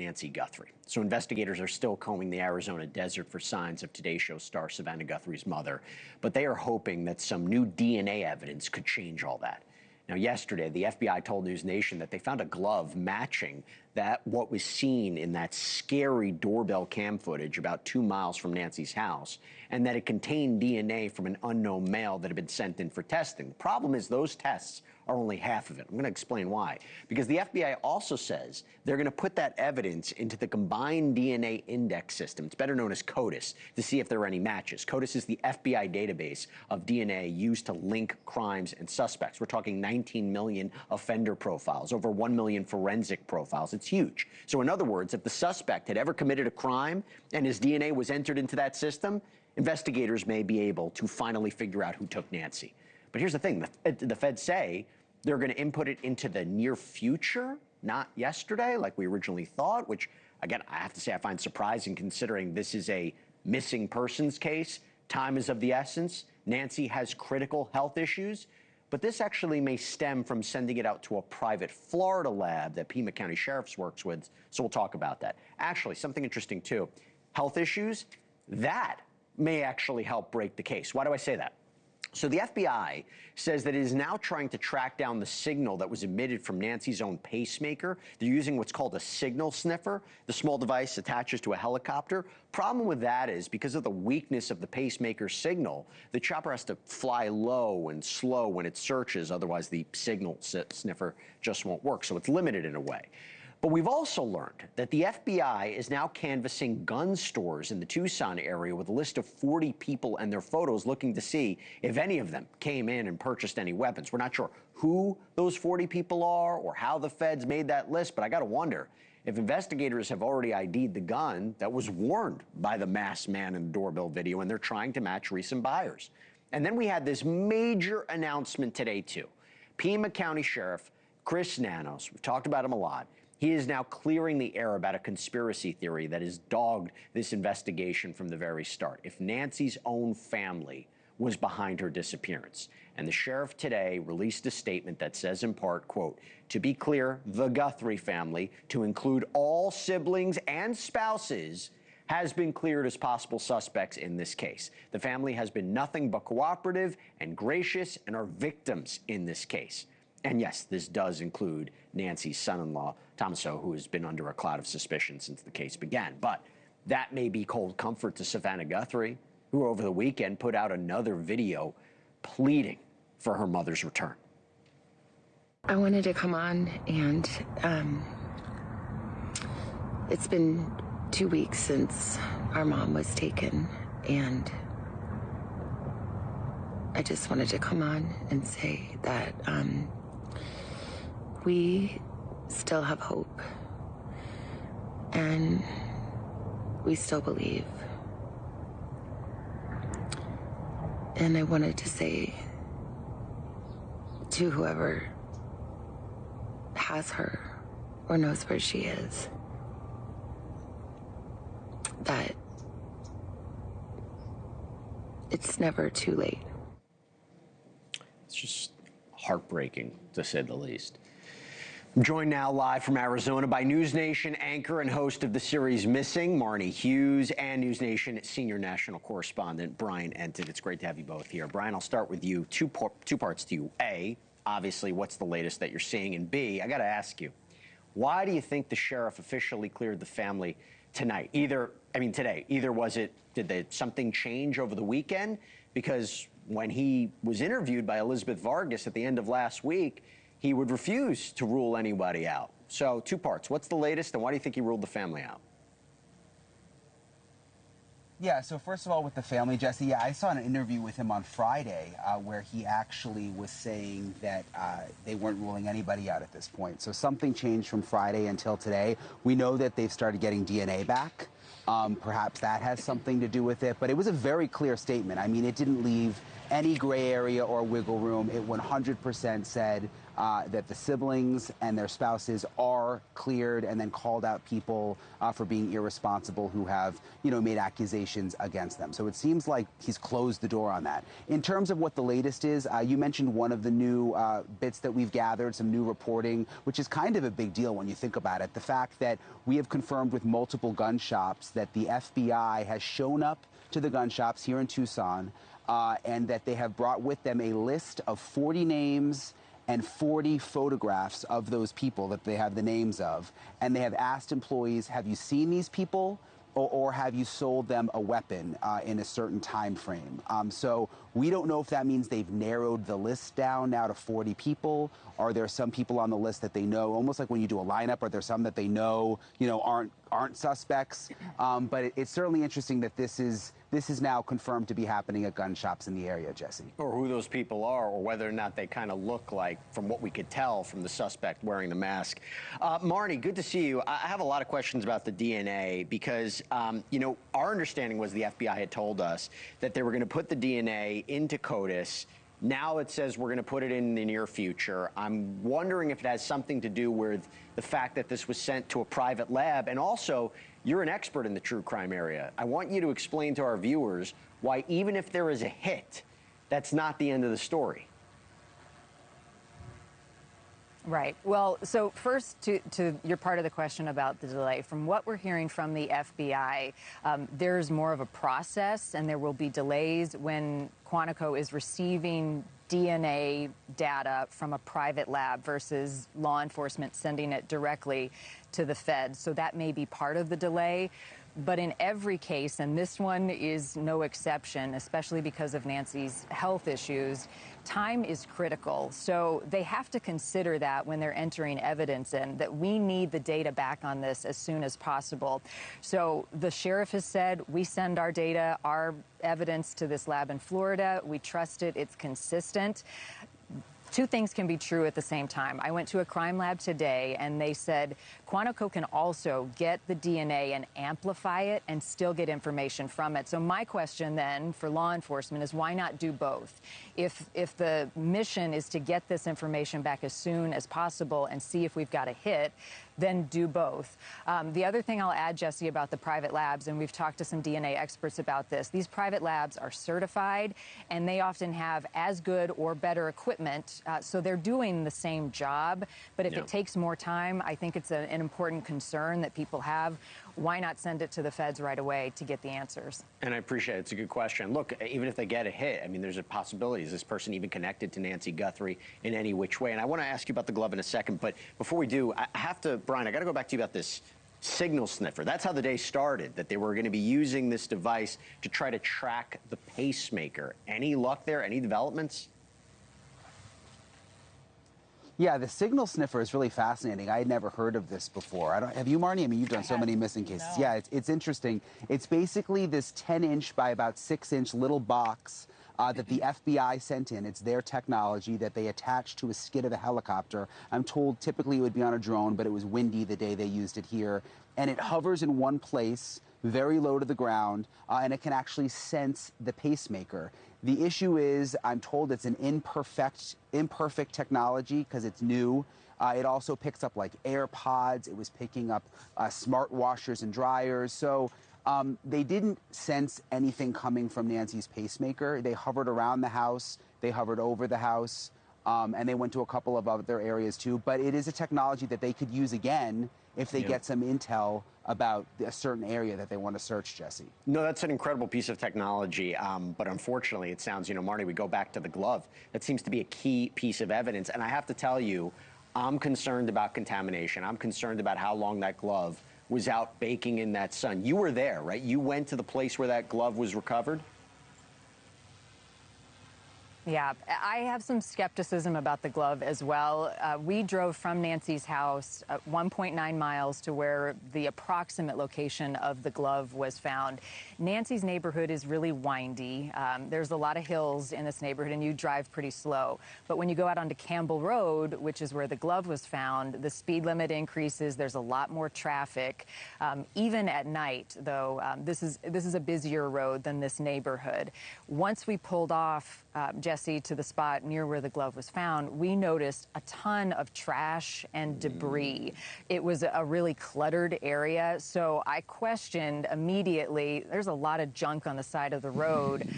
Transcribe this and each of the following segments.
Nancy Guthrie. So investigators are still combing the Arizona desert for signs of Today Show star Savannah Guthrie's mother, but they are hoping that some new DNA evidence could change all that. Now, yesterday, the FBI told NewsNation that they found a glove matching what was seen in that scary doorbell cam footage about 2 miles from Nancy's house, and that it contained DNA from an unknown male that had been sent in for testing. The problem is those tests are only half of it. I'm going to explain why. Because the FBI also says they're going to put that evidence into the combined DNA index system. It's better known as CODIS, to see if there are any matches. CODIS is the FBI database of DNA used to link crimes and suspects. We're talking 19 million offender profiles, over 1 million forensic profiles. It's huge. So in other words, if the suspect had ever committed a crime and his DNA was entered into that system, investigators may be able to finally figure out who took Nancy. But here's the thing, the feds say they're going to input it into the near future, not yesterday, like we originally thought, which, again, I have to say I find surprising considering this is a missing persons case. Time is of the essence. Nancy has critical health issues. But this actually may stem from sending it out to a private Florida lab that Pima County Sheriff's works with, so we'll talk about that. Actually, something interesting, too. Health issues, that may actually help break the case. Why do I say that? So the FBI says that it is now trying to track down the signal that was emitted from Nancy's own pacemaker. They're using what's called a signal sniffer. The small device attaches to a helicopter. Problem with that is because of the weakness of the pacemaker signal, the chopper has to fly low and slow when it searches. Otherwise, the signal sniffer just won't work. So it's limited in a way. But we've also learned that the FBI is now canvassing gun stores in the Tucson area with a list of 40 people and their photos, looking to see if any of them came in and purchased any weapons. We're not sure who those 40 people are or how the feds made that list, but I got to wonder if investigators have already ID'd the gun that was worn by the masked man in the doorbell video, and they're trying to match recent buyers. And then we had this major announcement today, too. Pima County Sheriff Chris Nanos, we've talked about him a lot. He is now clearing the air about a conspiracy theory that has dogged this investigation from the very start. If Nancy's own family was behind her disappearance. And the sheriff today released a statement that says in part, quote, to be clear, the Guthrie family, to include all siblings and spouses, has been cleared as possible suspects in this case. The family has been nothing but cooperative and gracious and are victims in this case. And yes, this does include Nancy's son-in-law, Thomaso, who has been under a cloud of suspicion since the case began. But that may be cold comfort to Savannah Guthrie, who over the weekend put out another video pleading for her mother's return. I wanted to come on, and it's been 2 weeks since our mom was taken, and I just wanted to come on and say that we still have hope, and we still believe. And I wanted to say to whoever has her or knows where she is that it's never too late. It's just heartbreaking, to say the least. I'm joined now live from Arizona by NewsNation anchor and host of the series Missing, Marni Hughes, and NewsNation senior national correspondent Brian Entin. It's great to have you both here. Brian, I'll start with you. Two parts to you. A, obviously, what's the latest that you're seeing? And B, I got to ask you, why do you think the sheriff officially cleared the family tonight? Today. Did something change over the weekend? Because when he was interviewed by Elizabeth Vargas at the end of last week, he would refuse to rule anybody out. So 2 parts. What's the latest, and why do you think he ruled the family out? Yeah, so first of all, with the family, Jesse, yeah, I saw an interview with him on Friday where he actually was saying that they weren't ruling anybody out at this point. So something changed from Friday until today. We know that they've started getting DNA back. Perhaps that has something to do with it, but it was a very clear statement. I mean, it didn't leave any gray area or wiggle room. It 100% said that the siblings and their spouses are cleared and then called out people for being irresponsible who have, made accusations against them. So it seems like he's closed the door on that. In terms of what the latest is, you mentioned one of the new bits that we've gathered, some new reporting, which is kind of a big deal when you think about it. The fact that we have confirmed with multiple gun shops that the FBI has shown up to the gun shops here in Tucson and that they have brought with them a list of 40 names and 40 photographs of those people that they have the names of. And they have asked employees, have you seen these people? Or have you sold them a weapon in a certain time frame? So we don't know if that means they've narrowed the list down now to 40 people. Are there some people on the list that they know, almost like when you do a lineup, are there some that they know, aren't suspects? But it's certainly interesting that this is now confirmed to be happening at gun shops in the area, Jesse. Or who those people are, or whether or not they kind of look like, from what we could tell from the suspect wearing the mask. Marni, good to see you. I have a lot of questions about the DNA because, our understanding was the FBI had told us that they were going to put the DNA into CODIS. Now it says we're going to put it in the near future. I'm wondering if it has something to do with the fact that this was sent to a private lab. And also, you're an expert in the true crime area. I want you to explain to our viewers why even if there is a hit, that's not the end of the story. Right. Well, so first to your part of the question about the delay, from what we're hearing from the FBI, there's more of a process and there will be delays when Quantico is receiving DNA data from a private lab versus law enforcement sending it directly to the feds. So that may be part of the delay. But in every case, and this one is no exception, especially because of Nancy's health issues, time is critical. So they have to consider that when they're entering evidence in, that we need the data back on this as soon as possible. So the sheriff has said, we send our data, our evidence to this lab in Florida. We trust it. It's consistent. Two things can be true at the same time. I went to a crime lab today, and they said Quantico can also get the DNA and amplify it and still get information from it. So my question then for law enforcement is why not do both? If the mission is to get this information back as soon as possible and see if we've got a hit, then do both. The other thing I'll add, Jesse, about the private labs, and we've talked to some DNA experts about this, these private labs are certified, and they often have as good or better equipment, so they're doing the same job. But if it takes more time, I think it's an important concern that people have. Why not send it to the feds right away to get the answers? And I appreciate it. It's a good question. Look, even if they get a hit, I mean, there's a possibility. Is this person even connected to Nancy Guthrie in any which way? And I want to ask you about the glove in a second. But before we do, I have to, Brian, I got to go back to you about this signal sniffer. That's how the day started, that they were going to be using this device to try to track the pacemaker. Any luck there? Any developments? Yeah, the signal sniffer is really fascinating. I had never heard of this before. Have you, Marni? I mean, you've done so many missing cases. No. Yeah, it's interesting. It's basically this 10-inch by about 6-inch little box that the FBI sent in. It's their technology that they attach to a skid of a helicopter. I'm told typically it would be on a drone, but it was windy the day they used it here. And it hovers in one place, very low to the ground, and it can actually sense the pacemaker. The issue is, I'm told it's an imperfect technology because it's new. It also picks up like AirPods. It was picking up smart washers and dryers. So they didn't sense anything coming from Nancy's pacemaker. They hovered around the house. They hovered over the house. And they went to a couple of other areas too. But it is a technology that they could use again if they get some intel about a certain area that they want to search, Jesse. No, that's an incredible piece of technology. But unfortunately, it sounds, Marni, we go back to the glove. That seems to be a key piece of evidence. And I have to tell you, I'm concerned about contamination. I'm concerned about how long that glove was out baking in that sun. You were there, right? You went to the place where that glove was recovered? Yeah, I have some skepticism about the glove as well. We drove from Nancy's house 1.9 miles to where the approximate location of the glove was found. Nancy's neighborhood is really windy. There's a lot of hills in this neighborhood, and you drive pretty slow. But when you go out onto Campbell Road, which is where the glove was found, the speed limit increases. There's a lot more traffic. Even at night, though, this is a busier road than this neighborhood. Once we pulled off Jesse, to the spot near where the glove was found, we noticed a ton of trash and debris. It was a really cluttered area, so I questioned immediately, there's a lot of junk on the side of the road.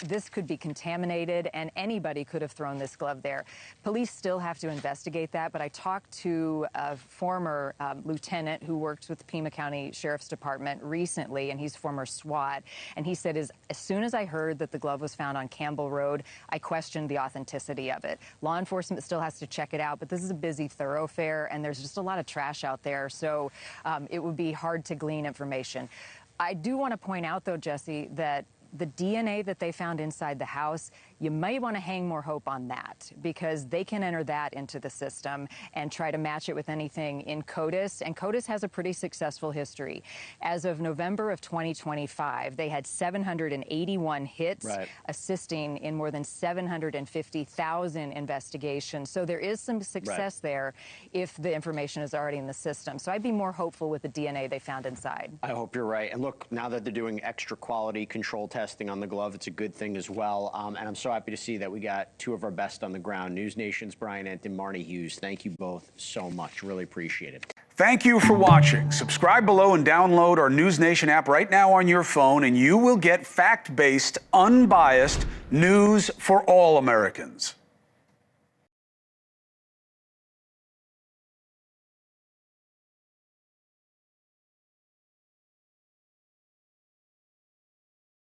This could be contaminated, and anybody could have thrown this glove there. Police still have to investigate that, but I talked to a former lieutenant who worked with the Pima County Sheriff's Department recently, and he's former SWAT, and he said as soon as I heard that the glove was found on Campbell Road, I questioned the authenticity of it. Law enforcement still has to check it out, but this is a busy thoroughfare, and there's just a lot of trash out there, so it would be hard to glean information. I do want to point out, though, Jesse, that the DNA that they found inside the house, you may want to hang more hope on that, because they can enter that into the system and try to match it with anything in CODIS. And CODIS has a pretty successful history. As of November of 2025, they had 781 hits, assisting in more than 750,000 investigations. So there is some success there if the information is already in the system. So I'd be more hopeful with the DNA they found inside. I hope you're right. And look, now that they're doing extra quality control testing on the glove, it's a good thing as well. And I'm so happy to see that we got two of our best on the ground. NewsNation's Brian Entin, Marni Hughes. Thank you both so much. Really appreciate it. Thank you for watching. Subscribe below and download our NewsNation app right now on your phone, and you will get fact-based, unbiased news for all Americans.